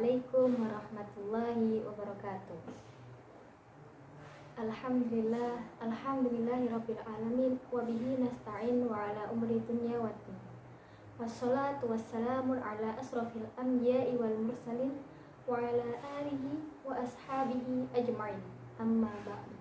Assalamualaikum warahmatullahi wabarakatuh. Alhamdulillahirabbil alamin wa bihi nasta'in wa ala umri dunya waddin. Wassalatu wassalamu ala asrofil anbiya'i wal mursalin wa ala alihi wa ashabihi ajma'in. Amma ba'du.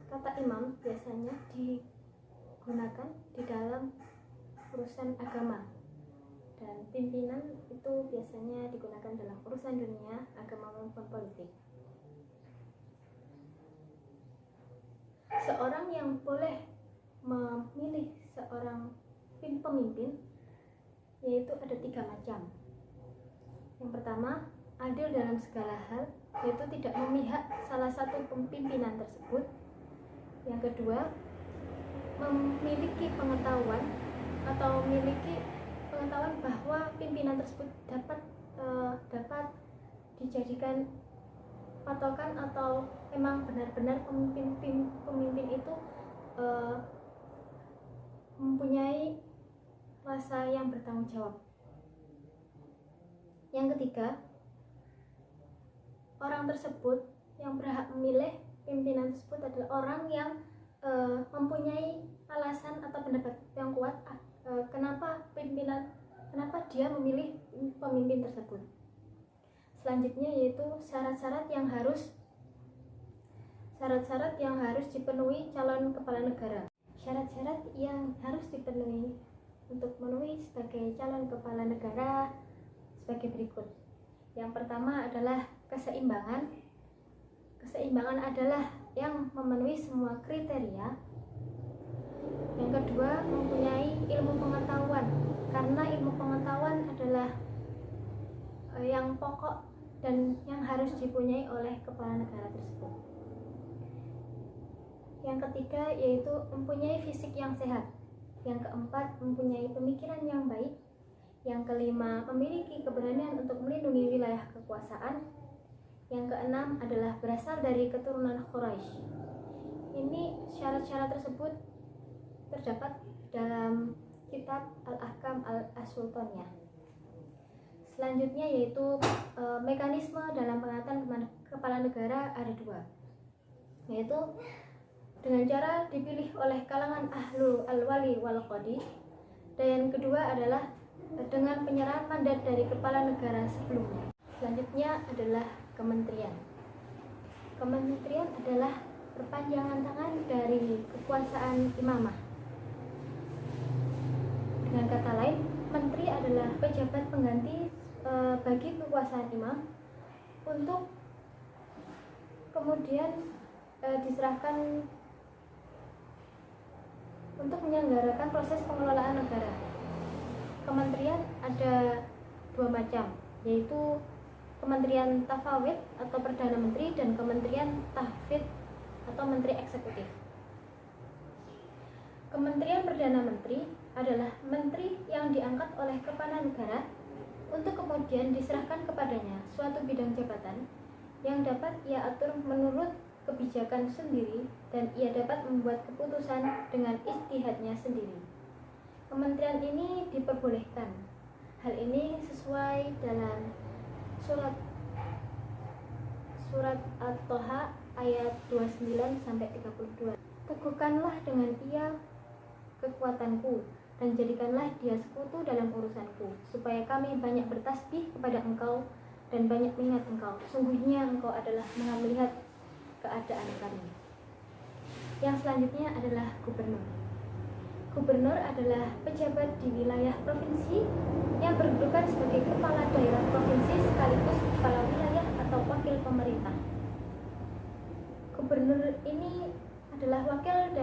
Kata imam biasanya digunakan di dalam urusan agama, dan pimpinan itu biasanya digunakan dalam urusan dunia, agama maupun politik. Seorang yang boleh memilih seorang pemimpin yaitu ada 3 macam. Yang pertama, adil dalam segala hal, yaitu tidak memihak salah satu pimpinan tersebut. Yang kedua, memiliki pengetahuan bahwa pimpinan tersebut dapat dijadikan patokan, atau memang benar-benar pemimpin itu mempunyai rasa yang bertanggung jawab. Yang ketiga, orang tersebut yang berhak memilih pimpinan tersebut adalah orang yang mempunyai alasan atau pendapat yang kuat kenapa dia memilih pemimpin tersebut. Selanjutnya yaitu syarat-syarat yang harus dipenuhi calon kepala negara. Syarat-syarat yang harus dipenuhi untuk memenuhi sebagai calon kepala negara sebagai berikut. Yang pertama adalah keseimbangan. Keseimbangan adalah yang memenuhi semua kriteria. Yang kedua, mempunyai ilmu pengetahuan, karena ilmu pengetahuan adalah yang pokok dan yang harus dipunyai oleh kepala negara tersebut. Yang ketiga yaitu mempunyai fisik yang sehat. Yang keempat, mempunyai pemikiran yang baik. Yang kelima, memiliki keberanian untuk melindungi wilayah kekuasaan. Yang keenam adalah berasal dari keturunan Quraisy. Ini syarat-syarat tersebut terdapat dalam kitab Al-Ahkam Al-Sultaniyah. Selanjutnya yaitu mekanisme dalam pengangkatan kepala negara ada 2, yaitu dengan cara dipilih oleh kalangan ahlul al-wali wal qadi, dan yang kedua adalah dengan penyerahan mandat dari kepala negara sebelumnya. Selanjutnya adalah kementerian. Kementerian adalah perpanjangan tangan dari kekuasaan imamah. Dengan kata lain, menteri adalah pejabat pengganti bagi kekuasaan imam, untuk kemudian diserahkan untuk menyelenggarakan proses pengelolaan negara. Kementerian ada 2 macam, yaitu Kementerian Tafawid atau Perdana Menteri dan Kementerian Tahfidz atau Menteri Eksekutif. Kementerian Perdana Menteri adalah menteri yang diangkat oleh kepala negara untuk kemudian diserahkan kepadanya suatu bidang jabatan yang dapat ia atur menurut kebijakan sendiri, dan ia dapat membuat keputusan dengan ijtihadnya sendiri. Kementerian ini diperbolehkan. Hal ini sesuai dalam Surat At-Toha ayat 29-32. Teguhkanlah dengan ia kekuatanku, dan jadikanlah dia sekutu dalam urusanku, supaya kami banyak bertasbih kepada engkau dan banyak mengingat engkau. Sungguhnya engkau adalah Maha melihat keadaan kami. Yang selanjutnya adalah gubernur. Gubernur adalah pejabat di wilayah provinsi yang berkedudukan sebagai kepala daerah provinsi sekaligus kepala wilayah atau wakil pemerintah. Gubernur ini adalah wakil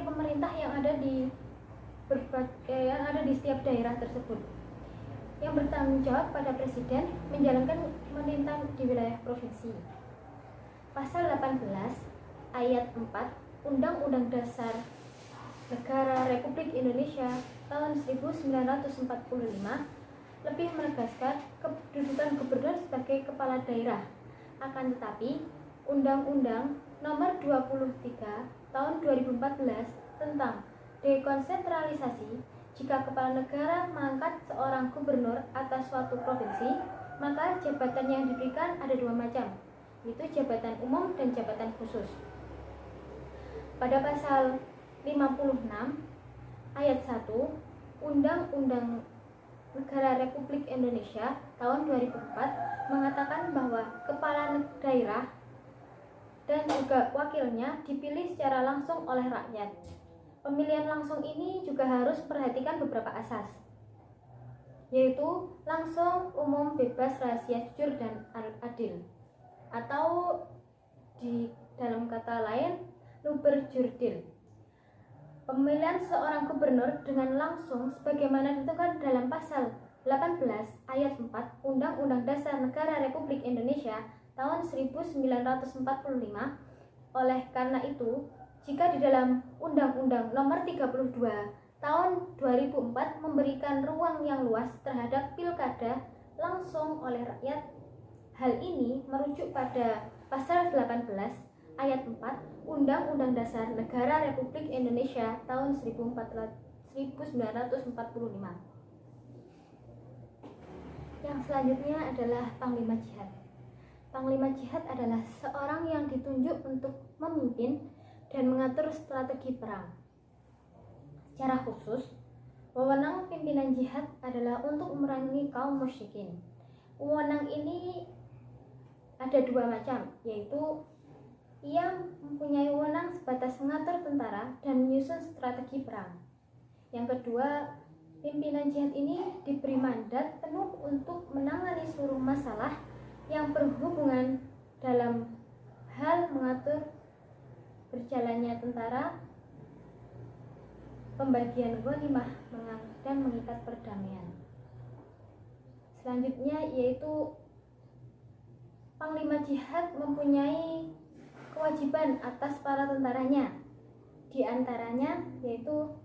pemerintah yang ada di setiap daerah tersebut, yang bertanggung jawab pada presiden menjalankan pemerintahan di wilayah provinsi. Pasal 18 ayat 4 Undang-Undang Dasar Negara Republik Indonesia tahun 1945 lebih menegaskan kedudukan gubernur sebagai kepala daerah. Akan tetapi, Undang-Undang Nomor 23 Tahun 2014 tentang dekonsentralisasi Jika kepala negara mengangkat seorang gubernur atas suatu provinsi, maka jabatan yang diberikan ada dua macam, yaitu jabatan umum dan jabatan khusus. Pada pasal 56 ayat 1 Undang-Undang Negara Republik Indonesia tahun 2004 mengatakan bahwa kepala daerah dan juga wakilnya dipilih secara langsung oleh rakyat. Pemilihan langsung ini juga harus perhatikan beberapa asas, yaitu langsung, umum, bebas, rahasia, jujur, dan adil, atau di dalam kata lain luber jurdil. Pemilihan seorang gubernur dengan langsung sebagaimana ditentukan dalam pasal 18 ayat 4 Undang-Undang Dasar Negara Republik Indonesia tahun 1945. Oleh karena itu, jika di dalam Undang-Undang Nomor 32 tahun 2004 memberikan ruang yang luas terhadap pilkada langsung oleh rakyat, hal ini merujuk pada pasal 18 ayat 4 Undang-Undang Dasar Negara Republik Indonesia tahun 1945. Yang selanjutnya adalah Panglima Jihad. Panglima Jihad adalah seorang yang ditunjuk untuk memimpin dan mengatur strategi perang. Secara khusus, wewenang pimpinan jihad adalah untuk memerangi kaum musyrikin. Wewenang ini ada dua macam, yaitu ia mempunyai wewenang sebatas mengatur tentara dan menyusun strategi perang. Yang kedua, pimpinan jihad ini diberi mandat penuh untuk menangani seluruh masalah yang berhubungan dalam hal mengatur berjalannya tentara, pembagian ghanimah, dan mengikat perdamaian. Selanjutnya yaitu Panglima Jihad mempunyai kewajiban atas para tentaranya. Di antaranya yaitu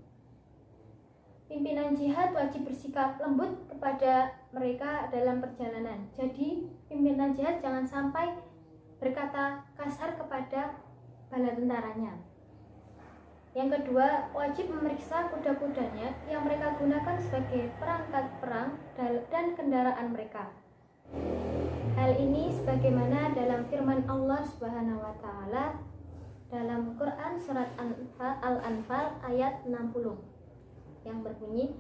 pimpinan jihad wajib bersikap lembut kepada mereka dalam perjalanan. Jadi pimpinan jihad jangan sampai berkata kasar kepada bala tentaranya. Yang kedua, wajib memeriksa kuda-kudanya yang mereka gunakan sebagai perangkat perang dan kendaraan mereka. Hal ini sebagaimana dalam firman Allah Subhanahu wa taala dalam Quran surat Al-Anfal ayat 60 yang berbunyi,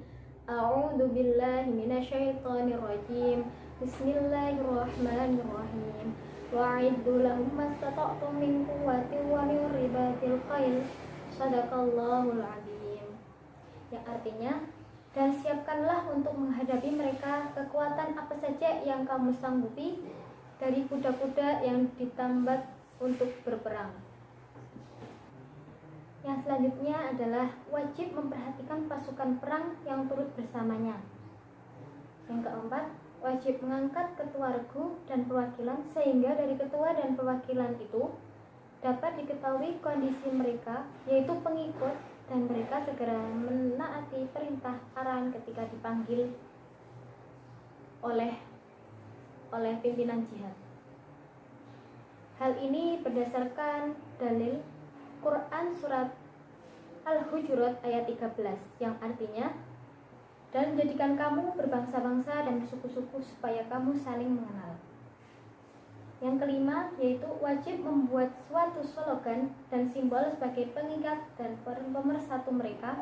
A'udzu billahi minasyaitonir rajim. Bismillahirrahmanirrahim. Wa'iddu lahum mastata'tum min quwwatin wa min ribatil khail. Shadaqallahul azim. Yang artinya, dan siapkanlah untuk menghadapi mereka kekuatan apa saja yang kamu sanggupi dari kuda-kuda yang ditambat untuk berperang. Yang selanjutnya adalah wajib memperhatikan pasukan perang yang turut bersamanya. Yang keempat, wajib mengangkat ketua regu dan perwakilan sehingga dari ketua dan perwakilan itu dapat diketahui kondisi mereka, yaitu pengikut, dan mereka segera menaati perintah arahan ketika dipanggil oleh pimpinan jihad. Hal ini berdasarkan dalil Quran surat Al-Hujurat ayat 13 yang artinya, dan menjadikan kamu berbangsa-bangsa dan bersuku-suku supaya kamu saling mengenal. Yang kelima, yaitu wajib membuat suatu slogan dan simbol sebagai pengikat dan pemersatu mereka,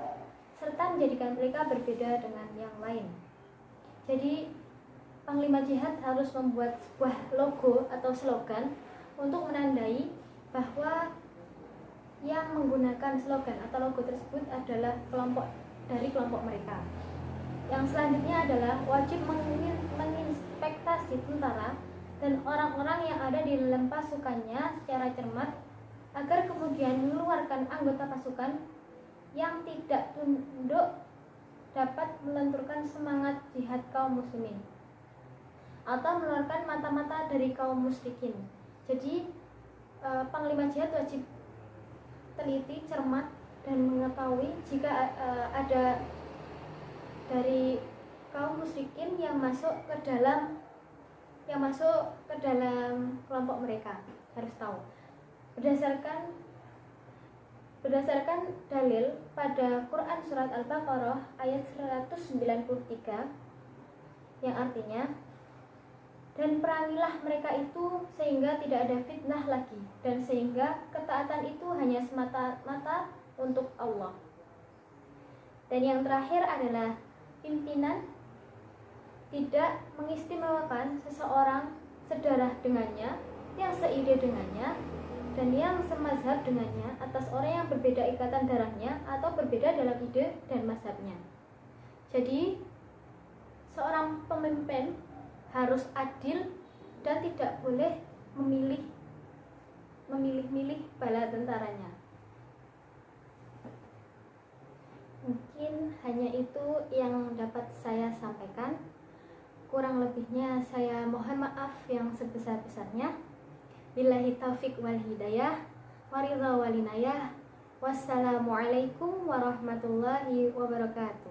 serta menjadikan mereka berbeda dengan yang lain. Jadi, Panglima Jihad harus membuat sebuah logo atau slogan untuk menandai bahwa yang menggunakan slogan atau logo tersebut adalah kelompok mereka. Yang selanjutnya adalah wajib menginspektasi tentara dan orang-orang yang ada di dalam pasukannya secara cermat agar kemudian mengeluarkan anggota pasukan yang tidak tunduk dapat melenturkan semangat jihad kaum muslimin atau mengeluarkan mata-mata dari kaum musyrikin. Jadi Panglima Jihad wajib teliti, cermat, dan mengetahui jika ada dari kaum musyrikin yang masuk ke dalam kelompok mereka. Harus tahu berdasarkan Berdasarkan dalil pada Quran surat Al-Baqarah ayat 193 yang artinya, dan perangilah mereka itu sehingga tidak ada fitnah lagi, dan sehingga ketaatan itu hanya semata-mata untuk Allah. Dan yang terakhir adalah pimpinan tidak mengistimewakan seseorang sedarah dengannya, yang seide dengannya, dan yang semazhab dengannya atas orang yang berbeda ikatan darahnya atau berbeda dalam ide dan mazhabnya. Jadi, seorang pemimpin harus adil dan tidak boleh memilih-milih bala tentaranya. Mungkin hanya itu yang dapat saya sampaikan. Kurang lebihnya saya mohon maaf yang sebesar-besarnya. Billahi taufiq wal hidayah, waridha walinayah. Wassalamualaikum warahmatullahi wabarakatuh.